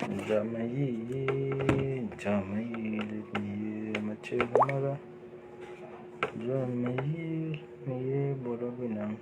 Jamayi, Jamayi, Machimara, Jamayi, me, Borobinam.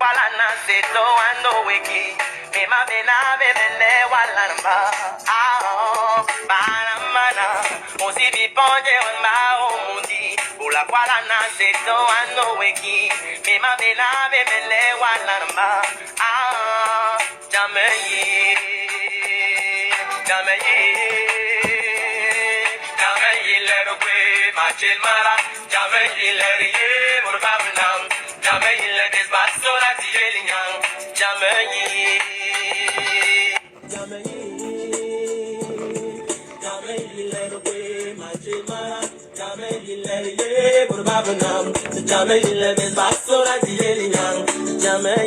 Walana seto ando wiki, me ma bena bene walamba. Ah, banamana, osi bi ponje wamba omundi. Ula walana seto ando wiki, me ma bena bene walamba. Ah, jameyi, jameyi, jameyi leru kwe machil mara, jameyi leru ye murbabnam. Jamais il est débattu sur la tire-lignant. Jamais il est robé, ma chimara. Jamais il est lié pour Babanam. Jamais il est débattu sur la tire-lignant. Jamais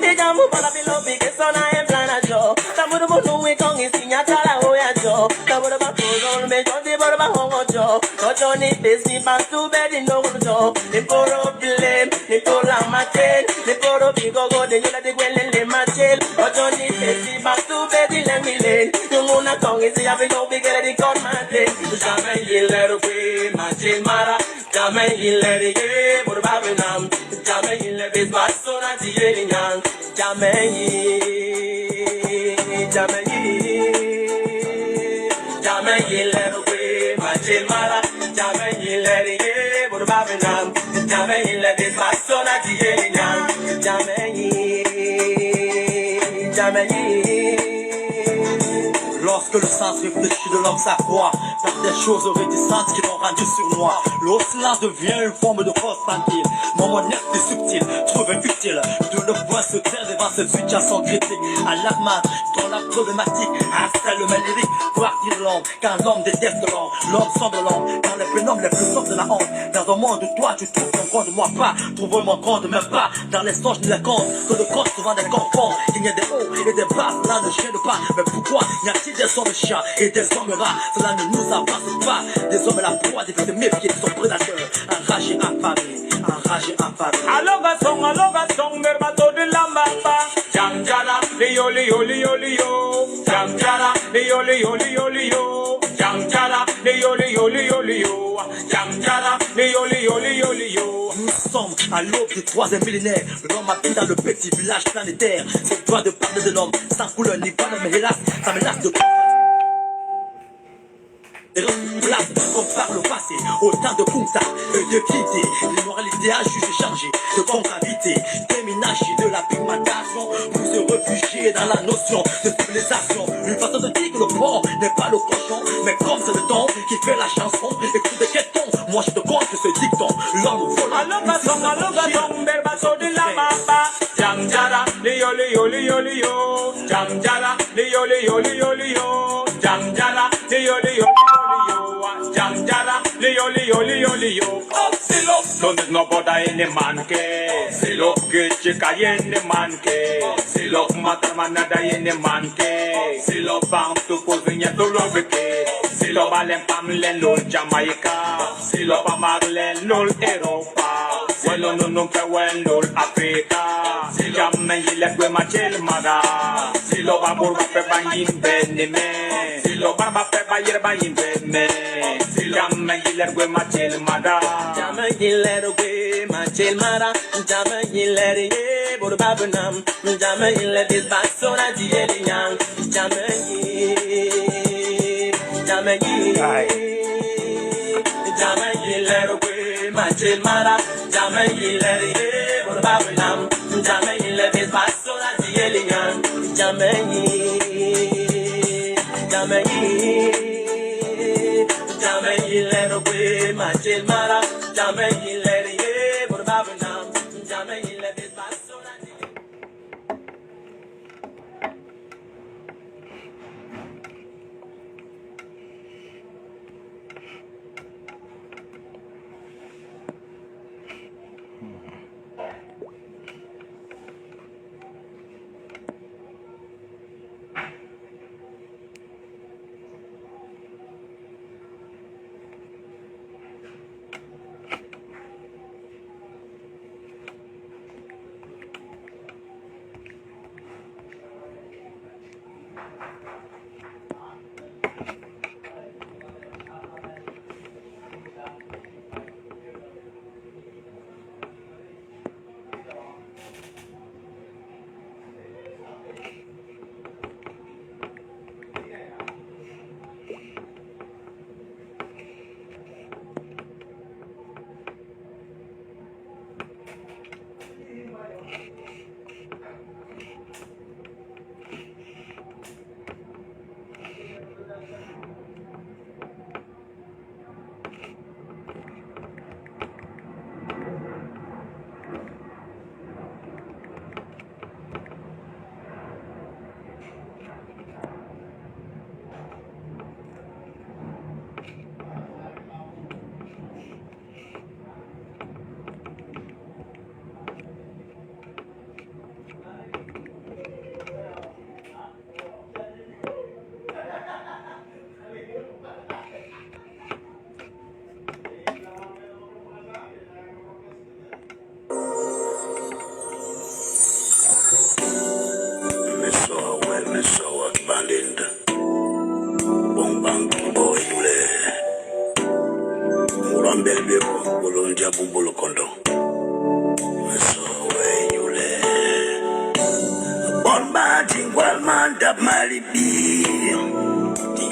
et jamu para bilo bige sona en plana jo. Tamuru bunu we kong isinya tala hoya jo. Tamuru ba koro me jonde borba hongo jo. Ojo ni besi ba tu bedi no jo. Ni poro blame, ni poro maten, ni poro bigo go de yola de gwele le matel. Ojo ni besi ba tu bedi le milen. Yunguna kong isinya bigo bige di kon maten. Jamais il let away matel mara. Jamais il let ye borba benam. Jamais il let bis ba sona tiye nyang. Jamais il let away my chimara. Jamais il let it go babinam. Jamais il let this my son at the end. Jamais. Lorsque le sens réfléchit de l'homme s'accroît par des choses réticentes qui l'ont rendu sournois. Le silence devient une forme de force tranquille. Mon honnête et subtil, trouve utile de le voir se taire devant cette situation critique. Alarmante dans la problématique, installe le mal lyrique, voir qu'il l'ombre, car l'homme déteste l'ombre. L'homme semble l'ombre, dans les pénombres les plus sombres de la honte. Dans un monde où toi tu trouves ton compte, moi pas, trouve mon compte, même pas. Dans les songes ni les comptes, que le compte souvent des confonds. Il y a des hauts et des bas, cela ne gêne pas. Mais pourquoi n'y a-t-il des hommes chiens et des hommes rats? Cela ne nous avance pas. Des hommes à la proie, des victimes méfiées, sont prédateurs. Enragés, affamés, enragés, affamés. Aloga song, merbato de la mapa. Jamjala, lio, lio, lio, lio. Jamjala, lio, lio, lio, lio. Jamjala, lio, lio, lio, lio. Jamjala, lio, lio, lio, lio. Nous sommes à l'aube du troisième millénaire. L'homme habite dans le petit village planétaire. C'est toi de parler de l'homme sans couleur ni bonne, mais hélas, ça me lasse de place comme par le passé, autant de Kunta et de Kité, l'immoralité à juger chargé de concavité, déménager de la pigmentation pour se réfugier dans la notion de civilisation. Une façon de dire que le porc n'est pas le cochon, mais comme c'est le ton qui fait la chanson, écoute de quel ton, moi je te compte ce dicton, l'homme vole. Aloga song, merbato de la mapa. Jamjala, lio, lio, lio, lio. Jamjala, lio, lio, lio, lio. Jamjala, lio, lio. Jamjala, lio, lio, lio, lio. Oh, silo, donde no boda en el manque. Silo, que chica en el manque. Silo, matar manada en el manque. Silo, bam, tu cozinha tu lo beke. Silo, valen pam len lul Jamaica. Silo, pamar len lul Europa. Silo, nunca wen lul Africa. Jamen yile kwe machel mada. Silo, babur bape banyin benime. Silo, barba pe bayir bayin benime. Jamen yile kwe machel mada. Jamen yile kwe machel mada. Jamen yile ye bor babunam. Jamen yile dis basona diye yang. Jamen yile kwe machel mada. Jamen yile ye bor babunam. Jamen yile dis basona diye yang. Jamen you let away, my chill mara. Jammy, you let it, what about now? Jammy, you let it pass.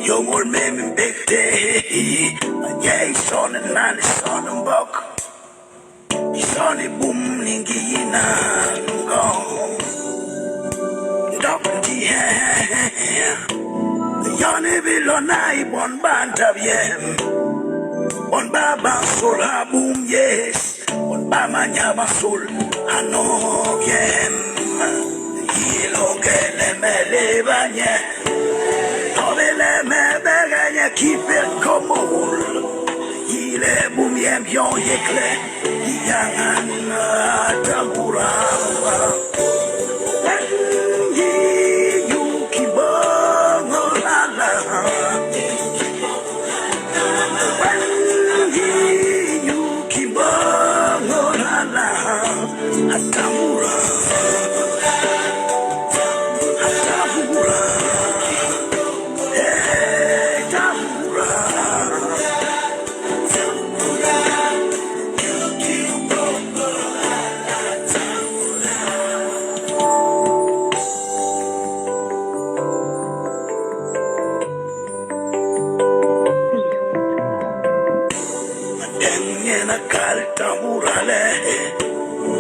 Young old man in big day, yeah, he's on the nine, he's on the buck. He's on the boom, Ningina, gone. Dr. D, Yanni Villona, one band of yem. One baba soul, ha boom, yes. One bama nyama soul, I know yem. Yellow gele mele banya. Tobele me beganya keep it come on. Yile boom yem yon yekle. Yangan tabura.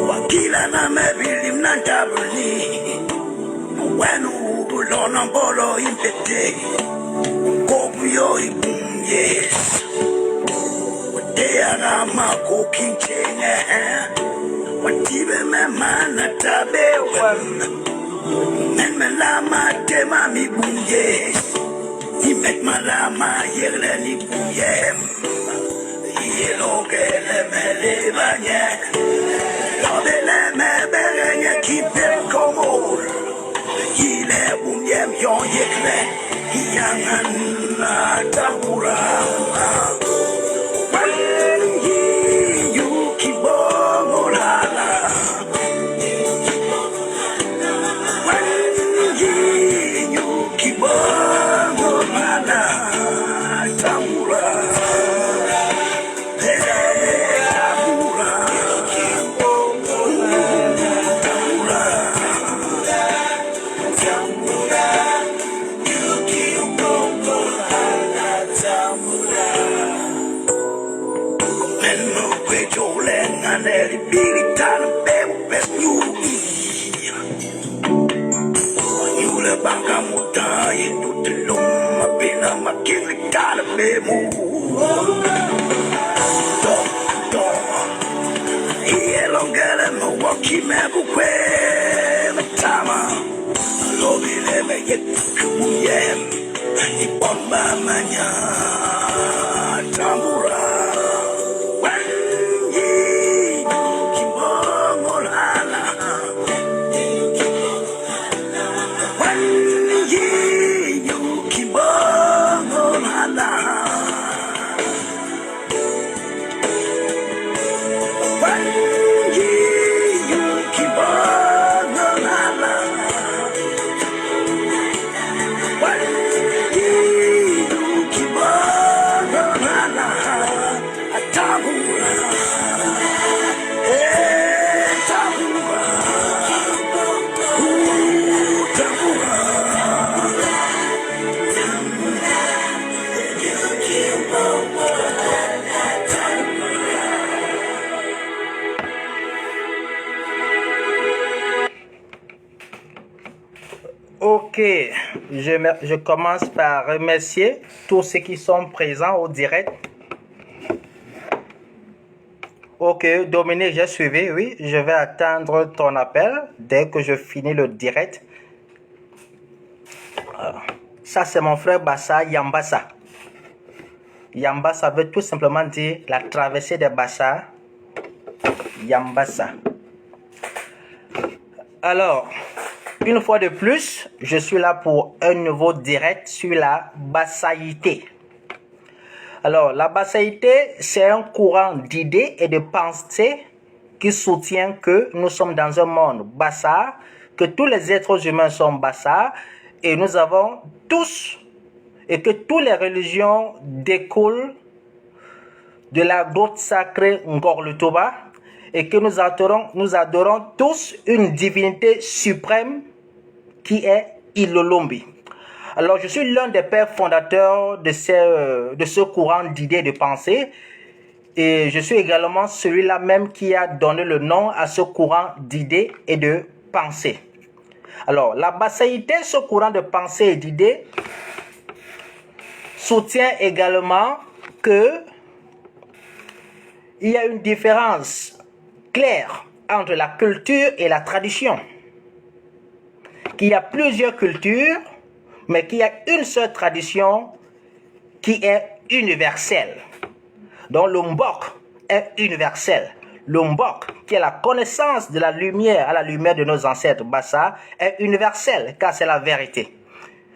Wakila na mebili mnantabuli Wenu bulona mbolo impete Kobu yo ibum yes Wadea na mako kinchenge Watibe memana tabewe Men melama tema mi bum yes Imek malama yegle ni bum yem Yelo gele mele banye Tobele me berenya keep it come on Yile bum yem yon yekle Yangan tabura Wanyi yuki bongo lala Wanyi yuki bongo lala Tabura Banga muda itu telum mapina makin lekal bemu Ilongele mwakime kukwe matama Lobile me yekuyem Ipomba manya Tambura Wengi Kimbongolala Wengi Kimbongolala Ok, je commence par remercier tous ceux qui sont présents au direct. Ok, Dominique, j'ai suivi, oui, je vais attendre ton appel dès que je finis le direct. Ça, c'est mon frère Bassa, Yambassa. Yambassa veut tout simplement dire la traversée des Bassa. Yambassa. Alors, une fois de plus, je suis là pour un nouveau direct sur la bassaïté. Alors, la bassaïté, c'est un courant d'idées et de pensées qui soutient que nous sommes dans un monde bassa, que tous les êtres humains sont bassa, et nous avons tous, et que toutes les religions découlent de la grotte sacrée Ngorlutoba, et que nous adorons tous une divinité suprême qui est Ilolombi. Alors, je suis l'un des pères fondateurs de ce courant d'idées et de pensées, et je suis également celui-là même qui a donné le nom à ce courant d'idées et de pensées. Alors, la bassaïté, ce courant de pensée et d'idées, soutient également que il y a une différence claire entre la culture et la tradition. Qu'il y a plusieurs cultures, mais qu'il y a une seule tradition qui est universelle. Donc le Mbok est universel. Le Mbok, qui est la connaissance de la lumière à la lumière de nos ancêtres Bassa, est universel, car c'est la vérité.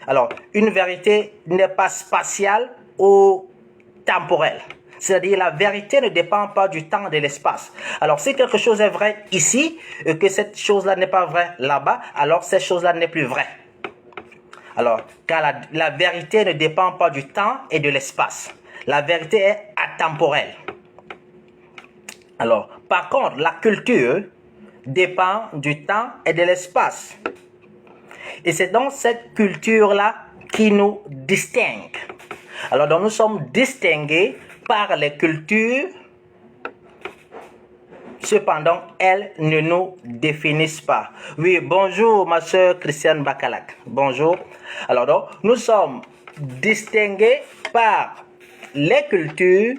Alors, une vérité n'est pas spatiale ou temporelle. C'est-à-dire la vérité ne dépend pas du temps et de l'espace. Alors si quelque chose est vrai ici et que cette chose-là n'est pas vraie là-bas, alors cette chose-là n'est plus vraie. Alors, car la vérité ne dépend pas du temps et de l'espace. La vérité est atemporelle. Alors, par contre, la culture dépend du temps et de l'espace. Et c'est donc cette culture-là qui nous distingue. Alors, donc, nous sommes distingués par les cultures, cependant, elles ne nous définissent pas. Oui, bonjour, ma soeur Christiane Bakalak. Bonjour. Alors, donc, nous sommes distingués par les cultures,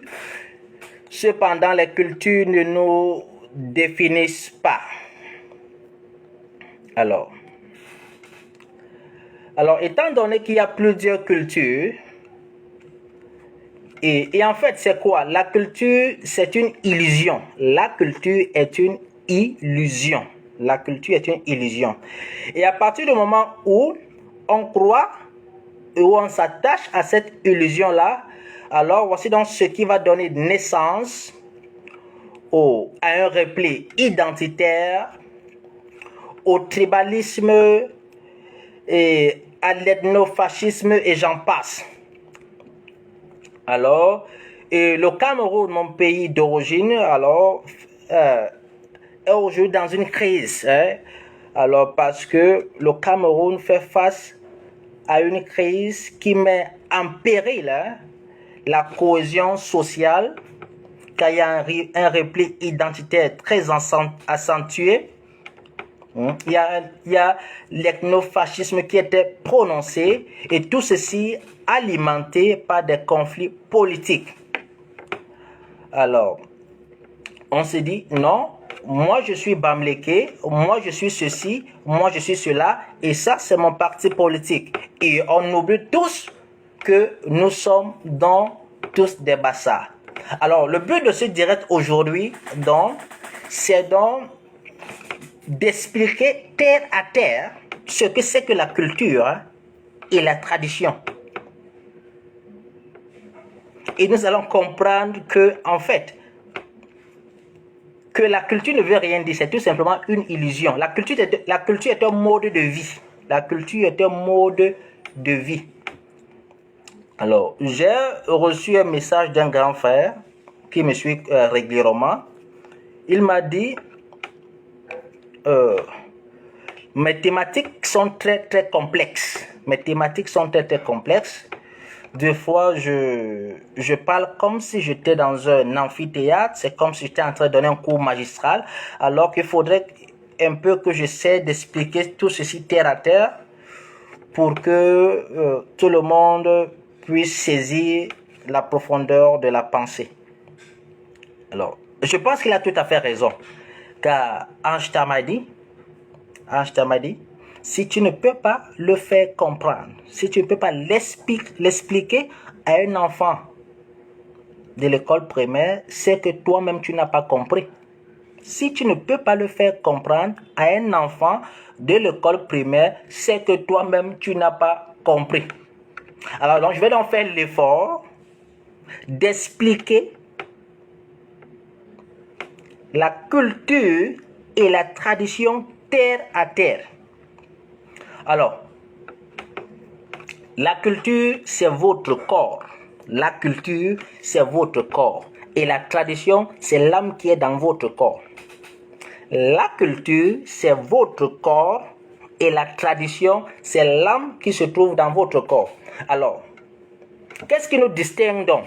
cependant, les cultures ne nous définissent pas. Alors, étant donné qu'il y a plusieurs cultures, et en fait, c'est quoi? La culture, c'est une illusion. La culture est une illusion. La culture est une illusion. Et à partir du moment où on croit et où on s'attache à cette illusion-là, alors voici donc ce qui va donner naissance à un repli identitaire, au tribalisme, et à l'ethnofascisme, et j'en passe. Alors, le Cameroun, mon pays d'origine, alors, est aujourd'hui dans une crise. Alors, parce que le Cameroun fait face à une crise qui met en péril la cohésion sociale, car il y a un repli identitaire très accentué. Il y a l'ethnofascisme qui était prononcé, et tout ceci alimenté par des conflits politiques. Alors, on se dit, non, moi je suis Bamleke, moi je suis ceci, moi je suis cela, et ça c'est mon parti politique. Et on oublie tous que nous sommes tous des Bassa. Alors, le but de ce direct aujourd'hui, c'est d'expliquer terre à terre ce que c'est que la culture et la tradition. Et nous allons comprendre que, en fait, que la culture ne veut rien dire, c'est tout simplement une illusion. La culture est un mode de vie. La culture est un mode de vie. Alors, j'ai reçu un message d'un grand frère qui me suit régulièrement. Il m'a dit, mes thématiques sont très très complexes. Mes thématiques sont très très complexes. Des fois, je parle comme si j'étais dans un amphithéâtre. C'est comme si j'étais en train de donner un cours magistral. Alors qu'il faudrait un peu que j'essaie d'expliquer tout ceci terre à terre pour que tout le monde puisse saisir la profondeur de la pensée. Alors, je pense qu'il a tout à fait raison. Car Einstein m'a dit, si tu ne peux pas le faire comprendre, si tu ne peux pas l'expliquer à un enfant de l'école primaire, c'est que toi-même tu n'as pas compris. Si tu ne peux pas le faire comprendre à un enfant de l'école primaire, c'est que toi-même tu n'as pas compris. Alors donc je vais donc faire l'effort d'expliquer la culture et la tradition terre à terre. Alors, la culture, c'est votre corps. La culture, c'est votre corps. Et la tradition, c'est l'âme qui est dans votre corps. La culture, c'est votre corps. Et la tradition, c'est l'âme qui se trouve dans votre corps. Alors, qu'est-ce qui nous distingue donc?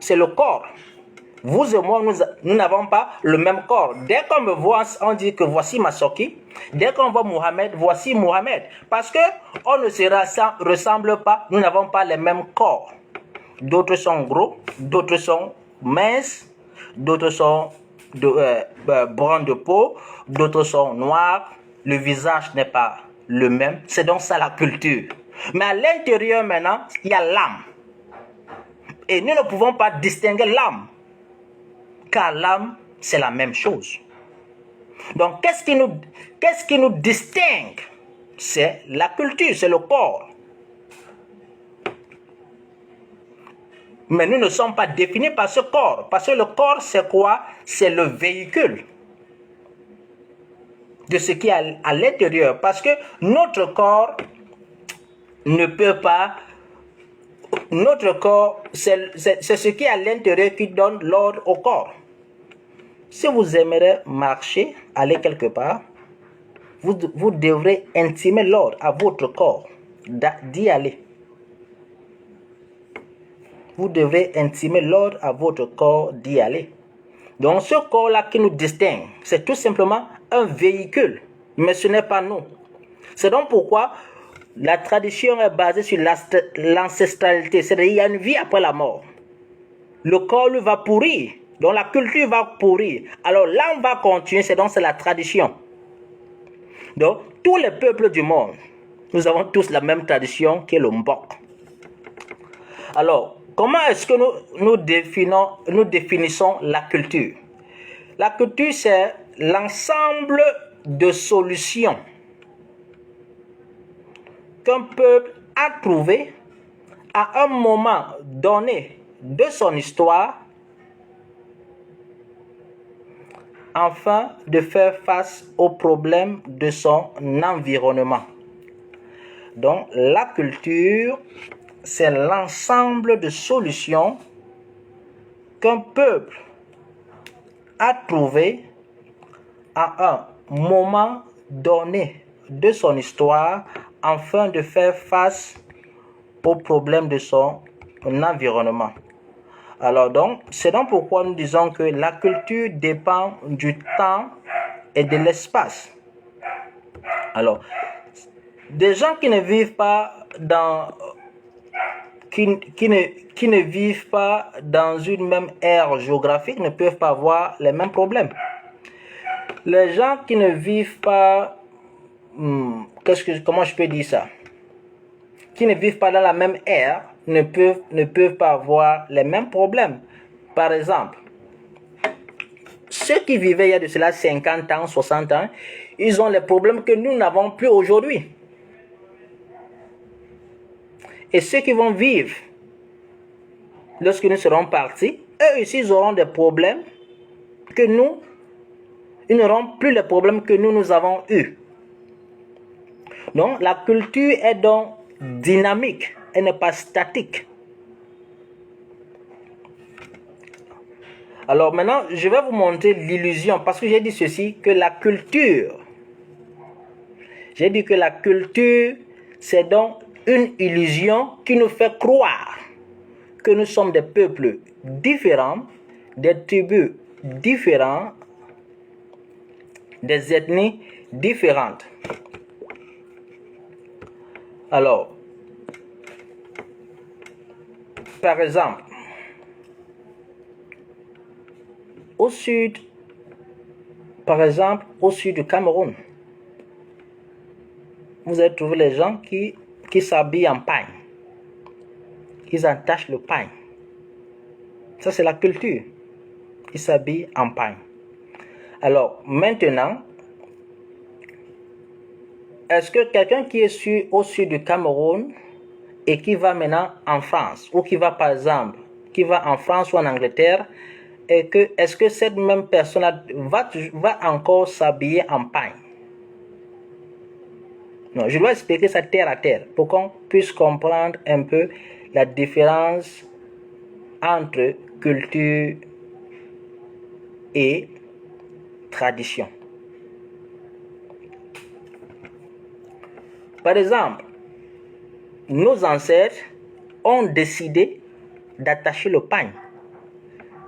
C'est le corps. Vous et moi, nous n'avons pas le même corps. Dès qu'on me voit, on dit que voici Masoki. Dès qu'on voit Mohamed, voici Mohamed. Parce que on ne se ressemble pas, nous n'avons pas les mêmes corps. D'autres sont gros, d'autres sont minces, d'autres sont bruns de peau, d'autres sont noirs. Le visage n'est pas le même. C'est donc ça la culture. Mais à l'intérieur maintenant, il y a l'âme. Et nous ne pouvons pas distinguer l'âme. Car l'âme, c'est la même chose. Donc, qu'est-ce qui nous distingue? C'est la culture, c'est le corps. Mais nous ne sommes pas définis par ce corps. Parce que le corps, c'est quoi? C'est le véhicule de ce qui est à l'intérieur. Parce que notre corps ne peut pas... Notre corps, c'est ce qui est à l'intérieur qui donne l'ordre au corps. Si vous aimeriez marcher, aller quelque part, vous devrez intimer l'ordre à votre corps d'y aller. Vous devrez intimer l'ordre à votre corps d'y aller. Donc ce corps-là qui nous distingue, c'est tout simplement un véhicule, mais ce n'est pas nous. C'est donc pourquoi la tradition est basée sur l'ancestralité, c'est-à-dire qu'il y a une vie après la mort. Le corps lui va pourrir, donc la culture va pourrir. Alors l'âme va continuer, c'est la tradition. Donc tous les peuples du monde, nous avons tous la même tradition qui est le Mbok. Alors, comment est-ce que nous définissons la culture? La culture, c'est l'ensemble de solutions qu'un peuple a trouvé à un moment donné de son histoire afin de faire face aux problèmes de son environnement. Donc, la culture, c'est l'ensemble de solutions qu'un peuple a trouvé à un moment donné de son histoire afin de faire face aux problèmes de son environnement. Alors donc, c'est donc pourquoi nous disons que la culture dépend du temps et de l'espace. Alors, des gens qui ne vivent pas qui ne vivent pas dans une même aire géographique ne peuvent pas avoir les mêmes problèmes. Les gens qui ne vivent pas, comment je peux dire ça? Qui ne vivent pas dans la même aire ne peuvent pas avoir les mêmes problèmes. Par exemple, ceux qui vivaient il y a de cela 50 ans, 60 ans, ils ont les problèmes que nous n'avons plus aujourd'hui. Et ceux qui vont vivre lorsque nous serons partis, eux aussi ils auront des problèmes que nous, ils n'auront plus les problèmes que nous avons eus. Donc la culture est donc dynamique, elle n'est pas statique. Alors maintenant, je vais vous montrer l'illusion, parce que j'ai dit ceci, que la culture, c'est donc une illusion qui nous fait croire que nous sommes des peuples différents, des tribus différentes, des ethnies différentes. Alors, par exemple, au sud du Cameroun, vous allez trouver les gens qui s'habillent en pagne. Ils attachent le pagne. Ça, c'est la culture. Ils s'habillent en pagne. Alors, maintenant, est-ce que quelqu'un qui est au sud du Cameroun et qui va maintenant en France, ou qui va par exemple, qui va en France ou en Angleterre, est-ce que cette même personne va encore s'habiller en pagne? Non, je dois expliquer ça terre à terre pour qu'on puisse comprendre un peu la différence entre culture et tradition. Par exemple, nos ancêtres ont décidé d'attacher le pagne.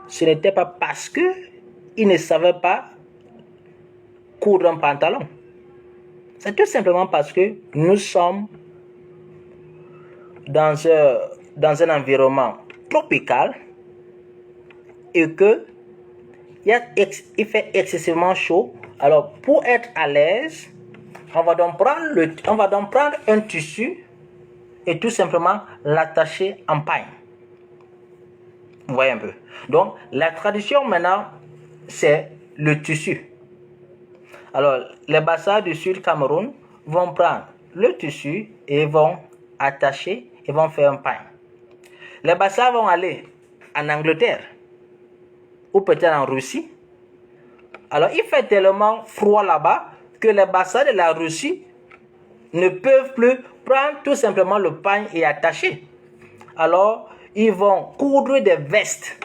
Ce n'était pas parce qu'ils ne savaient pas coudre un pantalon. C'est tout simplement parce que nous sommes dans un environnement tropical et que il fait excessivement chaud. Alors, pour être à l'aise, on va donc prendre un tissu et tout simplement l'attacher en pagne. Vous voyez un peu. Donc, la tradition maintenant, c'est le tissu. Alors, les Bassa du Sud Cameroun vont prendre le tissu et vont attacher et vont faire un pagne. Les Bassa vont aller en Angleterre ou peut-être en Russie. Alors, il fait tellement froid là-bas que les Bassa de la Russie ne peuvent plus prendre tout simplement le pagne et attacher. Alors, ils vont coudre des vestes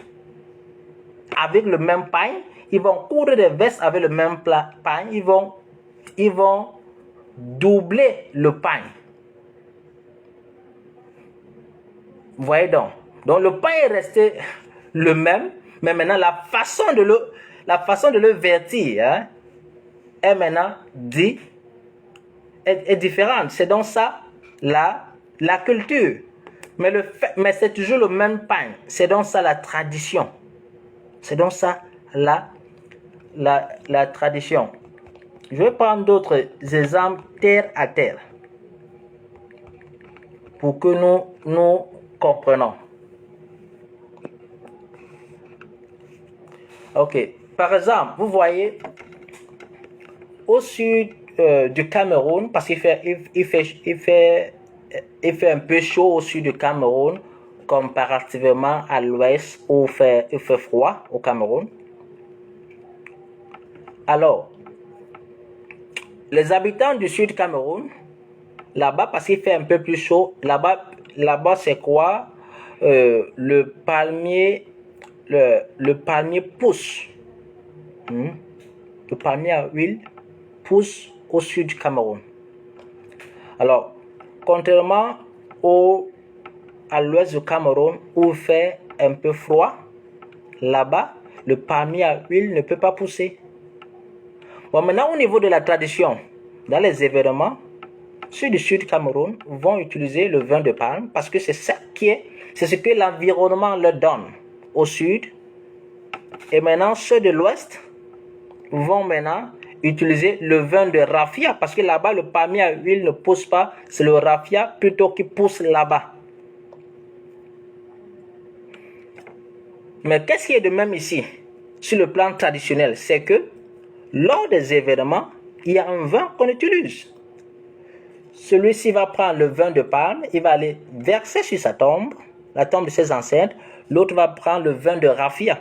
avec le même pagne. Ils vont coudre des vestes avec le même pagne. Ils vont doubler le pagne. Vous voyez donc. Donc le pagne est resté le même, mais maintenant la façon de le vertir est maintenant est différente. C'est donc ça la culture. Mais c'est toujours le même pagne. C'est donc ça la tradition. C'est donc ça la tradition. Je vais prendre d'autres exemples terre à terre pour que nous comprenons. Ok. Par exemple, vous voyez au sud du Cameroun, parce qu'il fait un peu chaud au sud du Cameroun, comparativement à l'ouest où il fait froid au Cameroun. Alors, les habitants du sud du Cameroun, là-bas, parce qu'il fait un peu plus chaud, là-bas c'est quoi? Le palmier pousse. Le palmier à huile pousse au sud du Cameroun. Alors, contrairement à l'ouest du Cameroun où il fait un peu froid, là-bas, le palmier à huile ne peut pas pousser. Bon, maintenant, au niveau de la tradition, dans les événements, ceux du Sud Cameroun vont utiliser le vin de palme parce que c'est ce que l'environnement leur donne au Sud. Et maintenant, ceux de l'Ouest vont maintenant utiliser le vin de raffia parce que là-bas, le palmier à huile ne pousse pas. C'est le raffia plutôt qui pousse là-bas. Mais qu'est-ce qui est de même ici, sur le plan traditionnel? C'est que lors des événements, il y a un vin qu'on utilise. Celui-ci va prendre le vin de palme, il va aller verser sur sa tombe, la tombe de ses ancêtres. L'autre va prendre le vin de raffia.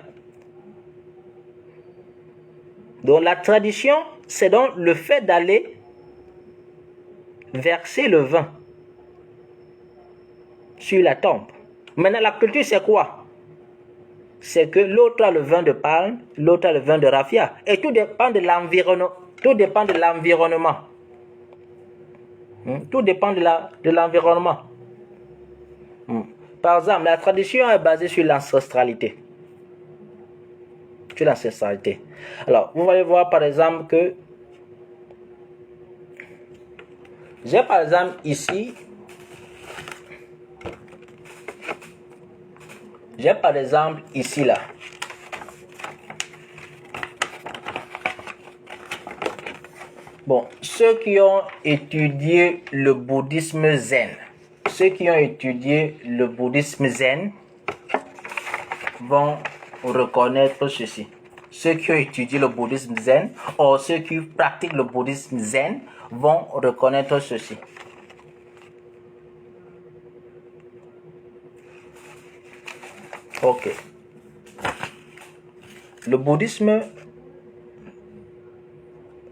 Donc la tradition, c'est donc le fait d'aller verser le vin sur la tombe. Maintenant, la culture, c'est quoi? C'est que l'autre a le vin de palme, l'autre a le vin de raffia. Et tout dépend de l'environnement. Tout dépend de l'environnement. Tout dépend de l'environnement. Par exemple, la tradition est basée sur l'ancestralité. Sur l'ancestralité. Alors, vous allez voir par exemple que j'ai par exemple ici, là. Bon, ceux qui ont étudié le bouddhisme zen, vont reconnaître ceci. Ceux qui ont étudié le bouddhisme zen, ou ceux qui pratiquent le bouddhisme zen, vont reconnaître ceci. Ok. Le bouddhisme,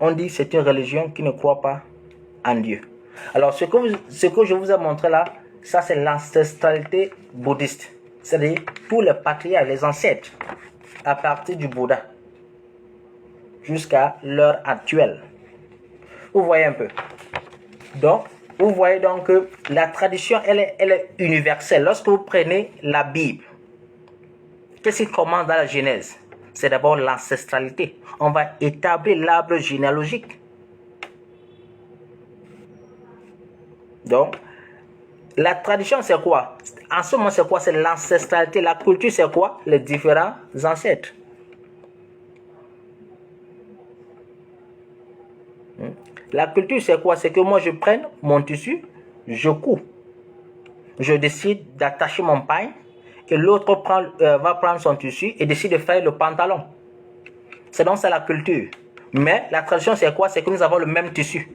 on dit que c'est une religion qui ne croit pas en Dieu. Alors, ce que je vous ai montré là, ça c'est l'ancestralité bouddhiste. C'est-à-dire tous les patriarches, les ancêtres, à partir du Bouddha, jusqu'à l'heure actuelle. Vous voyez un peu. Donc, vous voyez donc que la tradition, elle est universelle. Lorsque vous prenez la Bible, qu'est-ce qui commence dans la Genèse? C'est d'abord l'ancestralité. On va établir l'arbre généalogique. Donc, la tradition, c'est quoi? En ce moment, c'est quoi? C'est l'ancestralité. La culture, c'est quoi? Les différents ancêtres. La culture, c'est quoi? C'est que moi, je prenne mon tissu, je couds. Je décide d'attacher mon pain. Et l'autre va prendre son tissu et décide de faire le pantalon. C'est donc ça la culture. Mais la tradition, c'est quoi? C'est que nous avons le même tissu.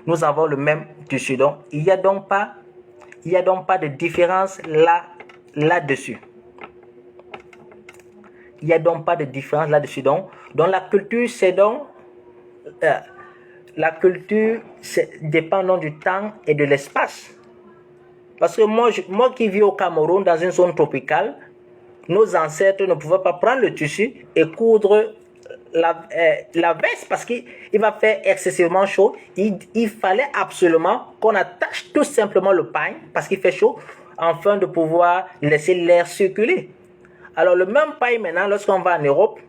Nous avons le même tissu. Donc, il n'y a donc pas de différence là-dessus. Il n'y a donc pas de différence là-dessus. Donc la culture, c'est donc... la culture dépend donc du temps et de l'espace. Parce que moi qui vis au Cameroun, dans une zone tropicale, nos ancêtres ne pouvaient pas prendre le tissu et coudre la veste parce qu'il va faire excessivement chaud. Il fallait absolument qu'on attache tout simplement le pain parce qu'il fait chaud, afin de pouvoir laisser l'air circuler. Alors le même pain maintenant, lorsqu'on va en Europe,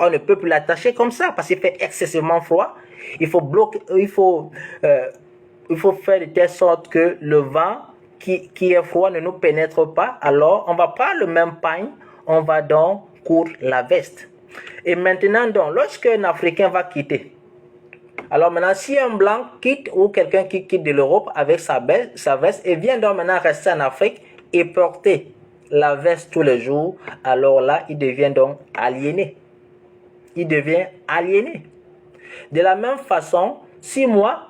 on ne peut plus l'attacher comme ça parce qu'il fait excessivement froid. Il faut faire de telle sorte que le vent qui est froid ne nous pénètre pas. Alors, on va prendre le même pain, on va donc coudre la veste. Et maintenant, donc, lorsqu'un Africain va quitter, alors maintenant, si un Blanc quitte ou quelqu'un qui quitte de l'Europe avec sa veste et vient donc maintenant rester en Afrique et porter la veste tous les jours, alors là, il devient donc aliéné. Il devient aliéné. De la même façon, si moi,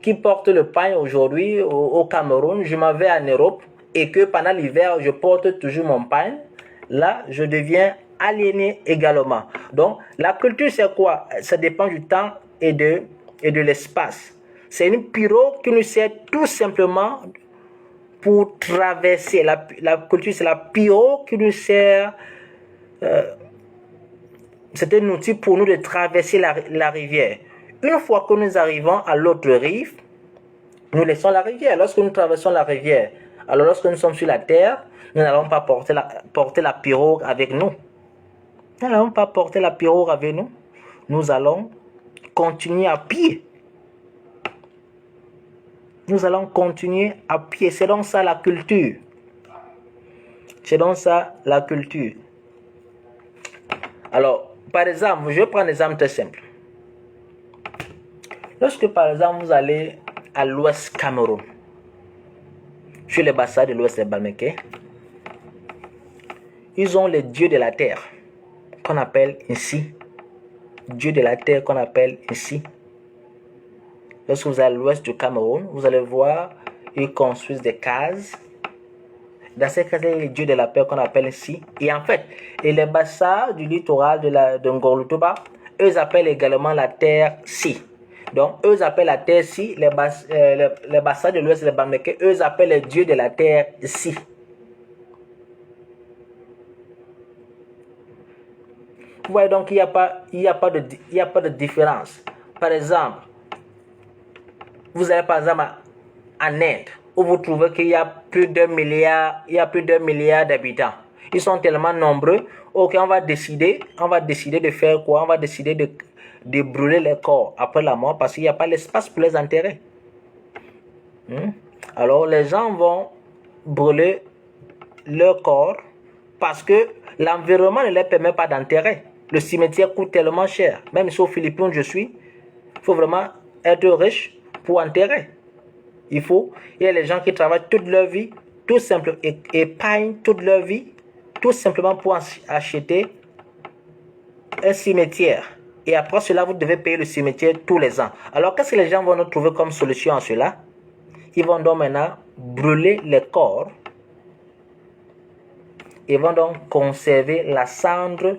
qui porte le pain aujourd'hui au Cameroun, je m'en vais en Europe et que pendant l'hiver, je porte toujours mon pain, là, je deviens aliéné également. Donc, la culture, c'est quoi? Ça dépend du temps et de l'espace. C'est une pirogue qui nous sert tout simplement pour traverser. La culture, c'est la pirogue qui nous sert... c'est un outil pour nous de traverser la rivière. Une fois que nous arrivons à l'autre rive, nous laissons la rivière. Lorsque nous traversons la rivière, alors lorsque nous sommes sur la terre, nous n'allons pas porter la pirogue avec nous. Nous n'allons pas porter la pirogue avec nous. Nous allons continuer à pied. Nous allons continuer à pied. C'est donc ça la culture. C'est donc ça la culture. Alors, par exemple, je vais prendre un exemple très simple. Lorsque, par exemple, vous allez à l'ouest Cameroun, sur les bassins de l'ouest des Balmékés, ils ont les dieux de la terre, qu'on appelle ainsi. Dieu de la terre qu'on appelle ici. Lorsque vous allez à l'ouest du Cameroun, vous allez voir, ils construisent des cases. Dans ces cases, il y a les dieux de la terre qu'on appelle ici. Et en fait, et les bassins du littoral de Ngorlutuba, eux appellent également la terre si. Donc, eux appellent la terre si, les bassins de l'ouest des Bameke, eux appellent les dieux de la terre si. Vous voyez donc, il n'y a pas de différence. Par exemple, vous allez par exemple en Inde, où vous trouvez qu'il y a plus d'un milliard, d'habitants. Ils sont tellement nombreux, ok, on va décider de faire quoi? On va décider de brûler les corps après la mort parce qu'il n'y a pas l'espace pour les enterrer. Alors les gens vont brûler leur corps parce que l'environnement ne leur permet pas d'enterrer. Le cimetière coûte tellement cher. Même si aux Philippines où je suis, il faut vraiment être riche pour enterrer. Il y a les gens qui travaillent toute leur vie, tout simplement, épargnent toute leur vie, tout simplement pour acheter un cimetière. Et après cela, vous devez payer le cimetière tous les ans. Alors, qu'est-ce que les gens vont nous trouver comme solution à cela? Ils vont donc maintenant brûler les corps. Ils vont donc conserver la cendre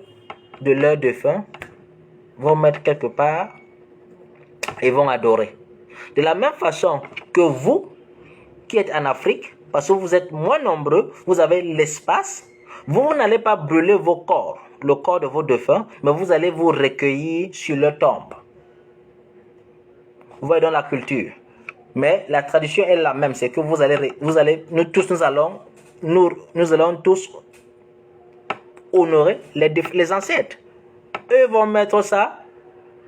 de leurs défunts, vont mettre quelque part et vont adorer. De la même façon que vous, qui êtes en Afrique, parce que vous êtes moins nombreux, vous avez l'espace, vous n'allez pas brûler vos corps, le corps de vos défunts, mais vous allez vous recueillir sur leur tombe. Vous voyez dans la culture. Mais la tradition est la même, c'est que nous allons tous honorer les ancêtres. Eux vont mettre ça,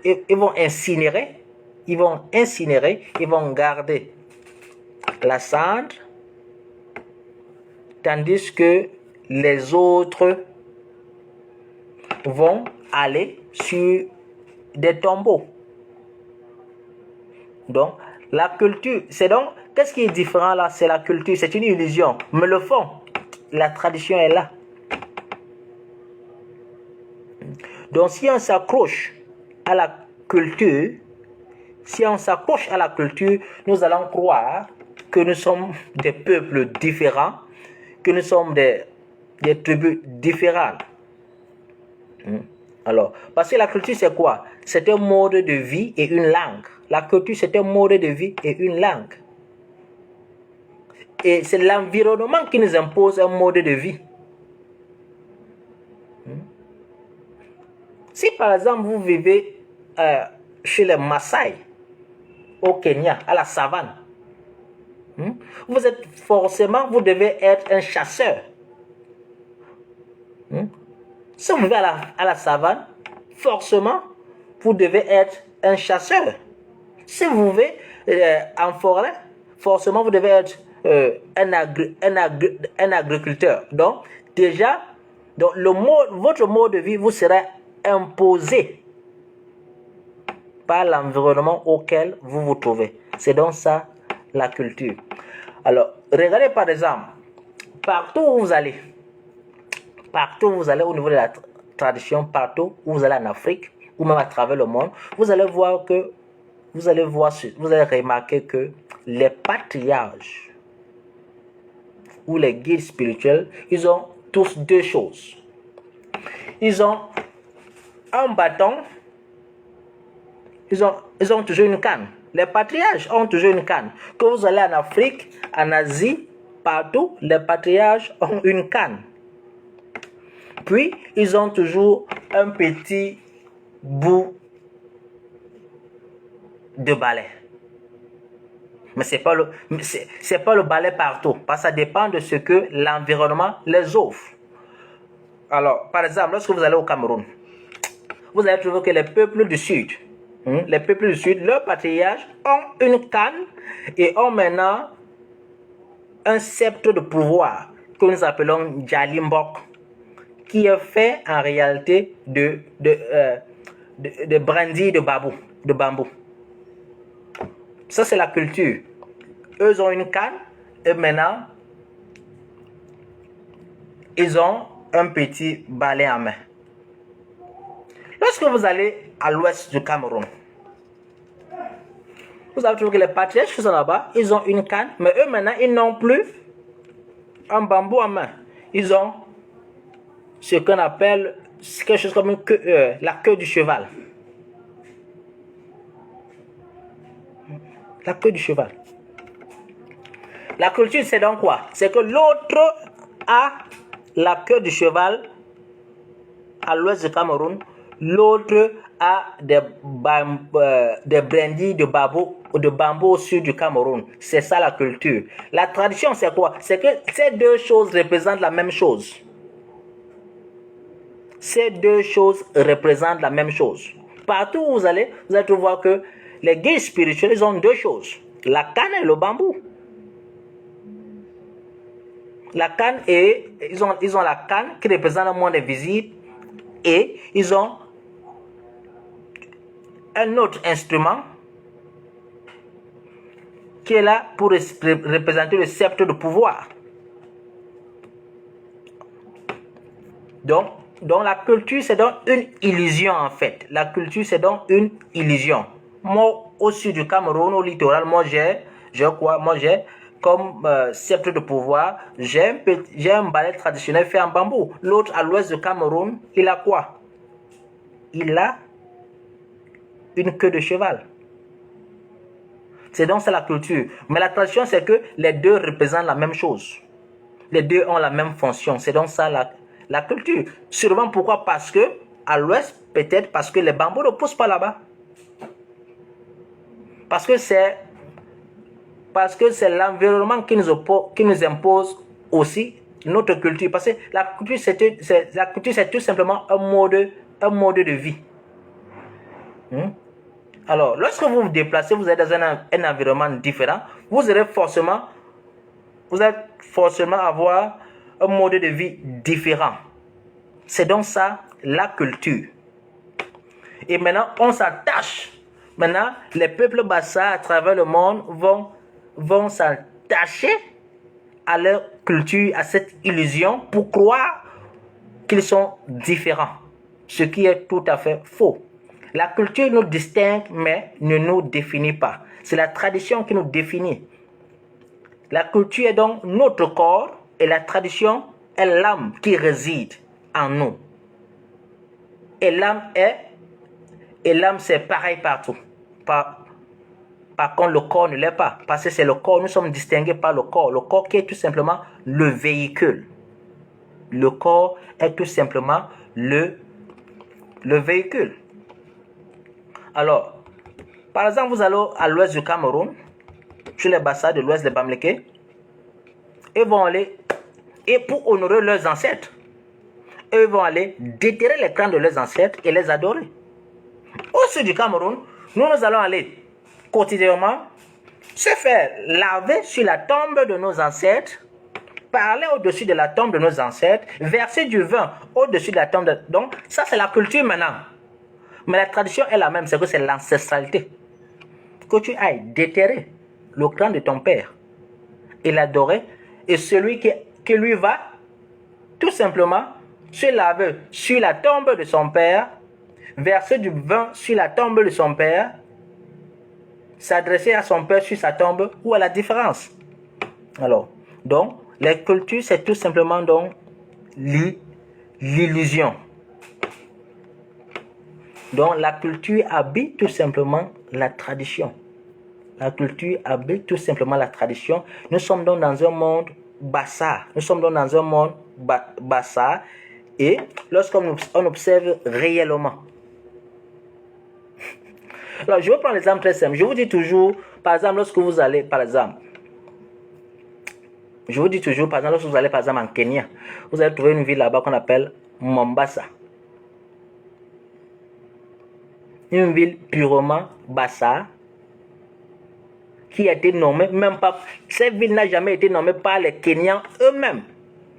ils vont incinérer, ils vont garder la cendre, tandis que les autres vont aller sur des tombeaux. Donc, la culture, qu'est-ce qui est différent là? C'est la culture, c'est une illusion. Mais le fond, la tradition est là. Donc, si on s'accroche à la culture, nous allons croire que nous sommes des peuples différents, que nous sommes des tribus différentes. Alors, parce que la culture, c'est quoi? C'est un mode de vie et une langue. La culture, c'est un mode de vie et une langue. Et c'est l'environnement qui nous impose un mode de vie. Si par exemple vous vivez chez les Maasai, au Kenya, à la savane, vous devez être un chasseur. Si vous vivez à la savane, forcément, vous devez être un chasseur. Si vous vivez en forêt, forcément, vous devez être un agriculteur. Donc, déjà, votre mode de vie vous sera imposé par l'environnement auquel vous vous trouvez. C'est donc ça, la culture. Alors, regardez par exemple, partout où vous allez au niveau de la tradition, partout où vous allez en Afrique, ou même à travers le monde, vous allez remarquer que les patriarches ou les guides spirituels, ils ont tous deux choses. Ils ont un bâton, ils ont toujours une canne. Les patriarches ont toujours une canne. Que vous allez en Afrique, en Asie, partout, les patriarches ont une canne. Puis, ils ont toujours un petit bout de balai. Mais c'est pas le balai partout. Parce que ça dépend de ce que l'environnement les offre. Alors, par exemple, lorsque vous allez au Cameroun, vous allez trouver que les peuples du Sud, les peuples du Sud, leurs patriarches ont une canne et ont maintenant un sceptre de pouvoir que nous appelons Djalimbok, qui est fait en réalité de brindilles de bambou. Ça, c'est la culture. Eux ont une canne et maintenant, ils ont un petit balai en main. Lorsque vous allez à l'ouest du Cameroun, vous avez trouvé que les patriarches qui sont là-bas, ils ont une canne, mais eux maintenant, ils n'ont plus un bambou en main. Ils ont ce qu'on appelle quelque chose comme la queue du cheval. La queue du cheval. La culture, c'est donc quoi? C'est que l'autre a la queue du cheval à l'ouest du Cameroun, l'autre a des brindilles de bambou au sud du Cameroun. C'est ça la culture. La tradition, c'est quoi? C'est que ces deux choses représentent la même chose. Ces deux choses représentent la même chose. Partout où vous allez voir que les guides spirituels, ils ont deux choses. La canne et le bambou. La canne et ils ont la canne qui représente le monde invisible et ils ont un autre instrument qui est là pour représenter le sceptre de pouvoir. Donc la culture, c'est donc une illusion en fait. La culture, c'est donc une illusion. Moi, au sud du Cameroun, au littoral, moi j'ai comme sceptre de pouvoir, j'ai un balai traditionnel fait en bambou. L'autre, à l'ouest du Cameroun, il a quoi? Il a une queue de cheval. C'est donc ça la culture. Mais la tradition, c'est que les deux représentent la même chose. Les deux ont la même fonction. C'est donc ça la culture. Sûrement pourquoi? Parce que à l'ouest, peut-être parce que les bambous ne poussent pas là-bas. Parce que c'est l'environnement qui nous impose aussi notre culture. Parce que la culture, c'est tout simplement un mode de vie. Alors, lorsque vous vous déplacez, vous êtes dans un environnement différent, vous allez forcément avoir un mode de vie différent. C'est donc ça, la culture. Et maintenant, on s'attache. Maintenant, les peuples Bassa à travers le monde vont s'attacher à leur culture, à cette illusion, pour croire qu'ils sont différents. Ce qui est tout à fait faux. La culture nous distingue, mais ne nous définit pas. C'est la tradition qui nous définit. La culture est donc notre corps et la tradition est l'âme qui réside en nous. Et l'âme c'est pareil partout. Par contre, le corps ne l'est pas. Parce que c'est le corps, nous sommes distingués par le corps. Le corps qui est tout simplement le véhicule. Le corps est tout simplement le véhicule. Alors, par exemple, vous allez à l'ouest du Cameroun, sur les Bassa de l'ouest, les Bamileke, et vont aller, et pour honorer leurs ancêtres, eux vont aller déterrer les crânes de leurs ancêtres et les adorer. Au sud du Cameroun, nous allons aller quotidiennement se faire laver sur la tombe de nos ancêtres, parler au-dessus de la tombe de nos ancêtres, verser du vin au-dessus de la tombe. Donc, ça c'est la culture maintenant. Mais la tradition est la même, c'est que c'est l'ancestralité. Que tu ailles déterrer le crâne de ton père et l'adorer, et celui qui lui va tout simplement se laver sur la tombe de son père, verser du vin sur la tombe de son père, s'adresser à son père sur sa tombe, où est la différence? Alors, donc, la culture, c'est tout simplement donc l'illusion. Donc, la culture habite tout simplement la tradition. La culture habite tout simplement la tradition. Nous sommes donc dans un monde Bassa. Nous sommes donc dans un monde Bassa. Et lorsqu'on observe réellement. Alors, je vais prendre l'exemple très simple. Je vous dis toujours, par exemple, lorsque vous allez, par exemple, lorsque vous allez, par exemple, en Kenya, vous allez trouver une ville là-bas qu'on appelle Mombasa. une ville purement Bassa, qui a été nommée, même pas, cette ville n'a jamais été nommée par les Kenyans eux-mêmes.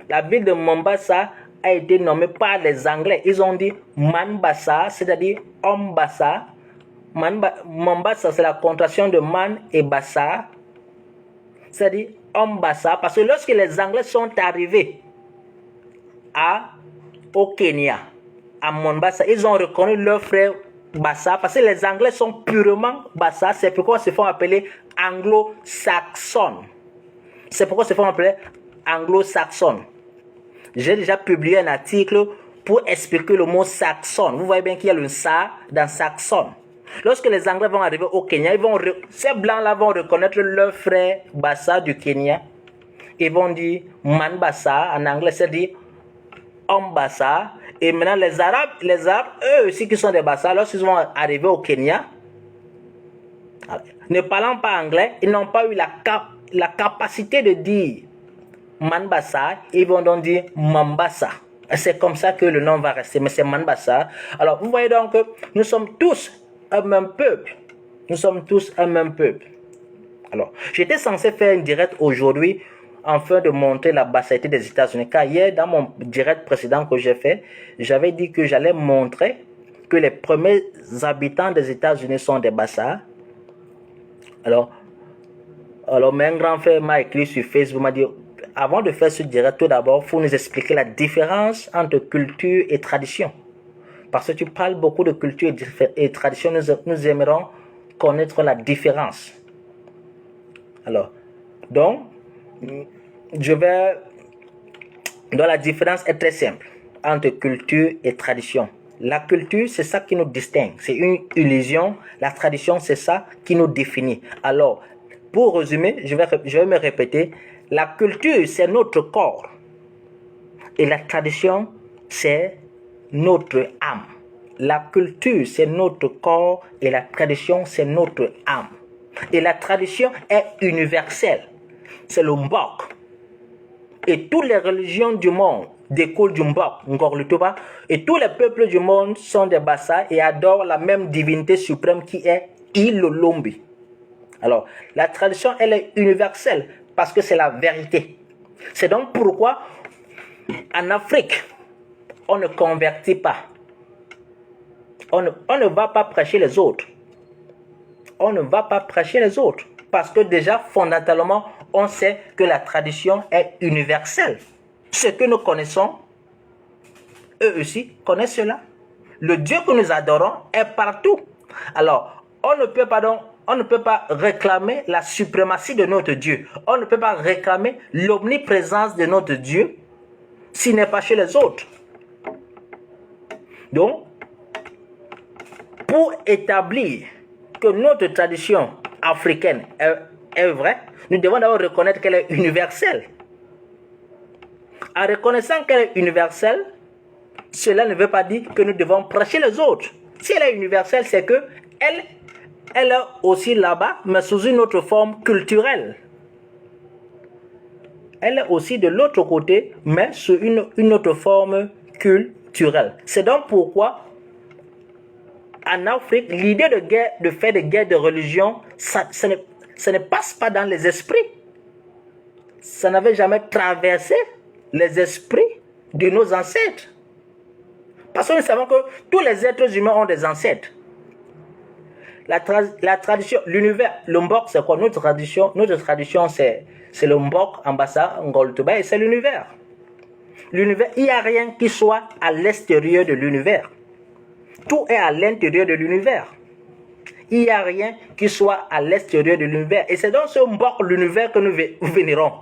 La ville de Mombasa a été nommée par les Anglais. Ils ont dit Manbassa, c'est-à-dire homme Bassa. Mombasa, c'est la contraction de Man et Bassa, c'est-à-dire homme Bassa. Parce que lorsque les Anglais sont arrivés au Kenya, à Mombasa, ils ont reconnu leur frère Bassa, parce que les Anglais sont purement Bassa. C'est pourquoi ils se font appeler anglo-saxons. C'est pourquoi ils se font appeler anglo-saxons. J'ai déjà publié un article pour expliquer le mot saxon. Vous voyez bien qu'il y a le sa dans saxon. Lorsque les Anglais vont arriver au Kenya, ces blancs-là vont reconnaître leur frère Bassa du Kenya. Ils vont dire Man Bassa, en anglais c'est dit homme Bassa. Et maintenant les Arabes, eux aussi qui sont des Bassa, lorsqu'ils vont arriver au Kenya, ne parlant pas anglais, ils n'ont pas eu la capacité de dire Manbassa, ils vont donc dire Mambasa. C'est comme ça que le nom va rester, mais c'est Manbassa. Alors vous voyez donc que nous sommes tous un même peuple. Nous sommes tous un même peuple. Alors, j'étais censé faire une direct aujourd'hui afin de montrer la bassalité des États-Unis. Car hier, dans mon direct précédent que j'ai fait, j'avais dit que j'allais montrer que les premiers habitants des États-Unis sont des Bassa. Alors, un grand frère m'a écrit sur Facebook, m'a dit, avant de faire ce direct, tout d'abord, il faut nous expliquer la différence entre culture et tradition. Parce que tu parles beaucoup de culture et tradition, nous aimerons connaître la différence. Alors, donc, donc la différence est très simple entre culture et tradition. La culture, c'est ça qui nous distingue, c'est une illusion. La tradition, c'est ça qui nous définit. Alors, pour résumer, je vais me répéter. La culture, c'est notre corps. Et la tradition, c'est notre âme. La culture, c'est notre corps. Et la tradition, c'est notre âme. Et la tradition est universelle. C'est le Mbok. Et toutes les religions du monde découlent du Mbok, Ngorlutoba. Et tous les peuples du monde sont des Bassa et adorent la même divinité suprême qui est Ilolombi. Alors, la tradition, elle est universelle parce que c'est la vérité. C'est donc pourquoi en Afrique, on ne convertit pas. On ne va pas prêcher les autres. On ne va pas prêcher les autres. Parce que déjà, fondamentalement, on sait que la tradition est universelle. Ce que nous connaissons, eux aussi connaissent cela. Le Dieu que nous adorons est partout. Alors, on ne peut pas réclamer la suprématie de notre Dieu. On ne peut pas réclamer l'omniprésence de notre Dieu s'il n'est pas chez les autres. Donc, pour établir que notre tradition africaine est vraie, nous devons d'abord reconnaître qu'elle est universelle. En reconnaissant qu'elle est universelle, cela ne veut pas dire que nous devons prêcher les autres. Si elle est universelle, c'est que elle est aussi là-bas, mais sous une autre forme culturelle. Elle est aussi de l'autre côté, mais sous une autre forme culturelle. C'est donc pourquoi, en Afrique, l'idée de faire des guerres de religion, ça ne passe pas dans les esprits. Ça n'avait jamais traversé les esprits de nos ancêtres. Parce que nous savons que tous les êtres humains ont des ancêtres. La tradition, l'univers, le Mbok, c'est quoi? Notre tradition, c'est le Mbok, Ambassa, Ngoltoba, et c'est l'univers. L'univers, il n'y a rien qui soit à l'extérieur de l'univers. Tout est à l'intérieur de l'univers. Il n'y a rien qui soit à l'extérieur de l'univers. Et c'est dans ce Mbok, l'univers, que nous vénérons.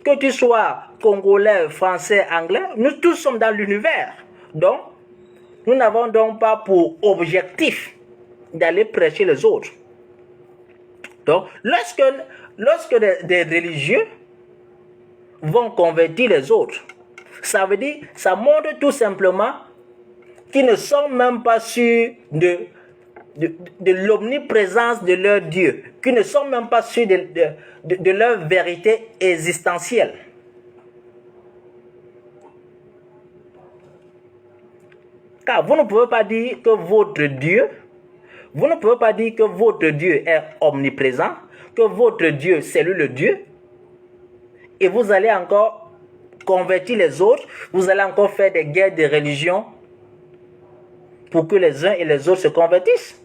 Que tu sois congolais, français, anglais, nous tous sommes dans l'univers. Donc, nous n'avons donc pas pour objectif d'aller prêcher les autres. Donc, lorsque des religieux vont convertir les autres, ça veut dire, ça montre tout simplement qu'ils ne sont même pas sûrs de l'omniprésence de leur Dieu, qu'ils ne sont même pas sûrs de leur vérité Car vous ne pouvez pas dire que votre Dieu, vous ne pouvez pas dire que votre Dieu est omniprésent, que votre Dieu, c'est lui le Dieu, et vous allez encore convertir les autres, vous allez encore faire des guerres de religion pour que les uns et les autres se convertissent.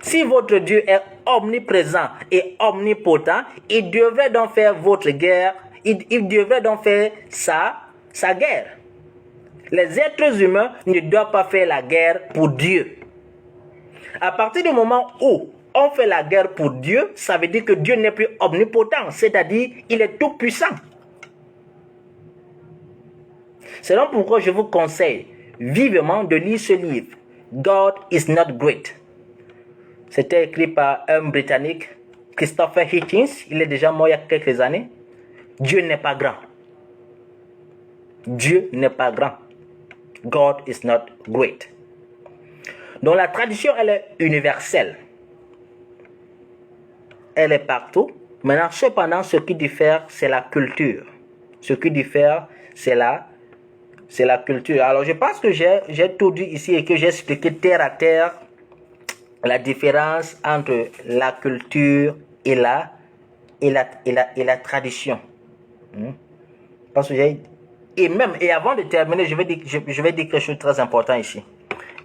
Si votre Dieu est omniprésent et omnipotent, il devrait donc faire votre guerre, il devrait donc faire sa guerre. Les êtres humains ne doivent pas faire la guerre pour Dieu. À partir du moment où on fait la guerre pour Dieu, ça veut dire que Dieu n'est plus omnipotent, c'est-à-dire il est tout puissant. C'est donc pourquoi je vous conseille vivement de lire ce livre, God is not great. C'était écrit par un Britannique, Christopher Hitchens. Il est déjà mort il y a quelques années. Dieu n'est pas grand. Dieu n'est pas grand. God is not great. Donc la tradition, elle est universelle. Elle est partout. Maintenant, cependant, ce qui diffère, c'est la culture. Ce qui diffère, c'est la culture. Alors, je pense que j'ai tout dit ici et que j'ai expliqué terre à terre la différence entre la culture et la tradition. Parce que et avant de terminer, je vais dire quelque chose de très important ici.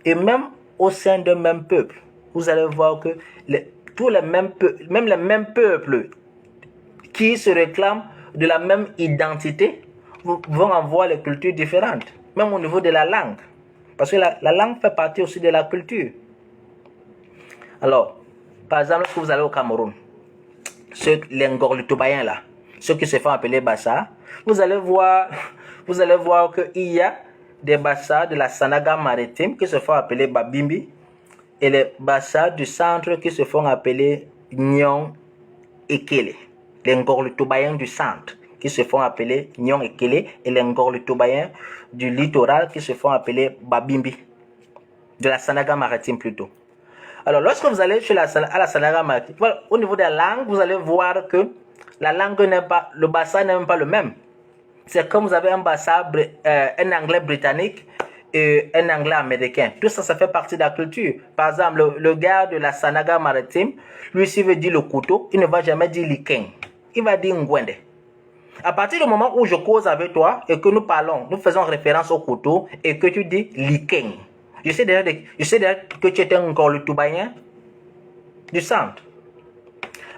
Et même au sein d'un même peuple, vous allez voir que même les mêmes peuples qui se réclament de la même identité vont avoir les cultures différentes, même au niveau de la langue. Parce que la langue fait partie aussi de la culture. Alors, par exemple, lorsque vous allez au Cameroun, les Ngorlutobayens là, ceux qui se font appeler Bassa, vous allez voir qu'il y a des Bassa de la Sanaga maritime qui se font appeler Babimbi et les Bassa du centre qui se font appeler Nyong Ekele. Les Ngorlutobayens du centre qui se font appeler Nyong Ekele et les Ngorlutobayens du littoral qui se font appeler Babimbi, de la Sanaga maritime plutôt. Alors, lorsque vous allez à la Sanaga maritime, voilà, au niveau de la langue, vous allez voir que la langue le Bassa n'est même pas le même. C'est comme vous avez un Bassa, un anglais britannique et un anglais américain. Tout ça, ça fait partie de la culture. Par exemple, le gars de la Sanaga maritime, lui, s'il veut dire le couteau, il ne va jamais dire Likeng. Il va dire Ngwende. À partir du moment où je cause avec toi et que nous faisons référence au couteau et que tu dis Likeng, je sais déjà que tu es un Ngorlutobayen du centre.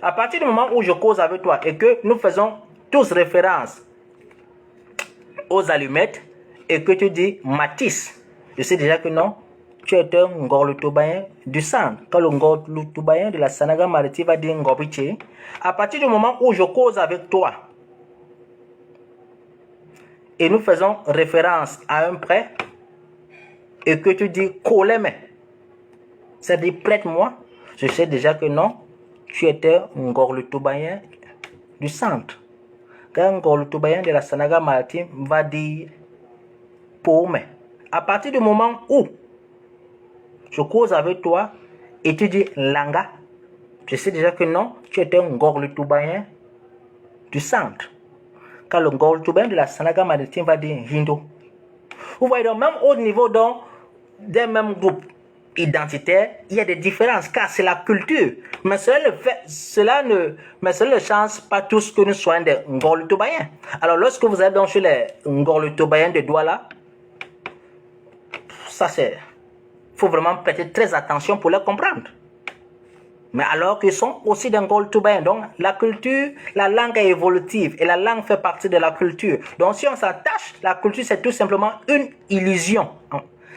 À partir du moment où je cause avec toi et que nous faisons tous référence aux allumettes et que tu dis Matisse, je sais déjà que non, tu es un Ngorlutobayen du centre. Quand le Ngorlutobayen de la Sanaga maritime va dire Ngobiche, à partir du moment où je cause avec toi et nous faisons référence à un prêt et que tu dis Koleme, c'est-à-dire prête-moi, je sais déjà que non, tu étais un Ngorlutobayen du centre. Quand un Ngorlutobayen de la Sanaga maritime va dire Paume, à partir du moment où je cause avec toi et tu dis Langa, je sais déjà que non, tu étais un Ngorlutobayen du centre. Quand le Ngorlutobayen de la Sanaga maritime va dire Hindo. Vous voyez donc, même au niveau des mêmes groupes identitaires, il y a des différences car c'est la culture. Mais cela ne change pas tous que nous soyons des Ngorlutobayens. Alors lorsque vous êtes donc chez les Ngorlutobayens de Douala, ça c'est... Il faut vraiment prêter très attention pour les comprendre. Mais alors qu'ils sont aussi des Ngorlutobayens. Donc la culture, la langue est évolutive et la langue fait partie de la culture. Donc si on s'attache, la culture c'est tout simplement une illusion.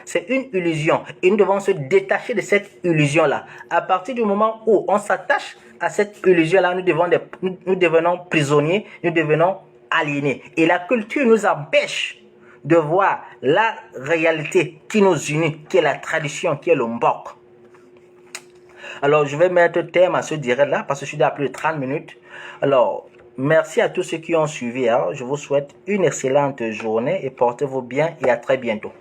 C'est une illusion et nous devons se détacher de cette illusion-là. À partir du moment où on s'attache à cette illusion-là, nous devenons prisonniers, nous devenons aliénés. Et la culture nous empêche de voir la réalité qui nous unit, qui est la tradition, qui est le mbok. Alors, je vais mettre terme à ce direct-là parce que je suis déjà à plus de 30 minutes. Alors, merci à tous ceux qui ont suivi. Je vous souhaite une excellente journée et portez-vous bien et à très bientôt.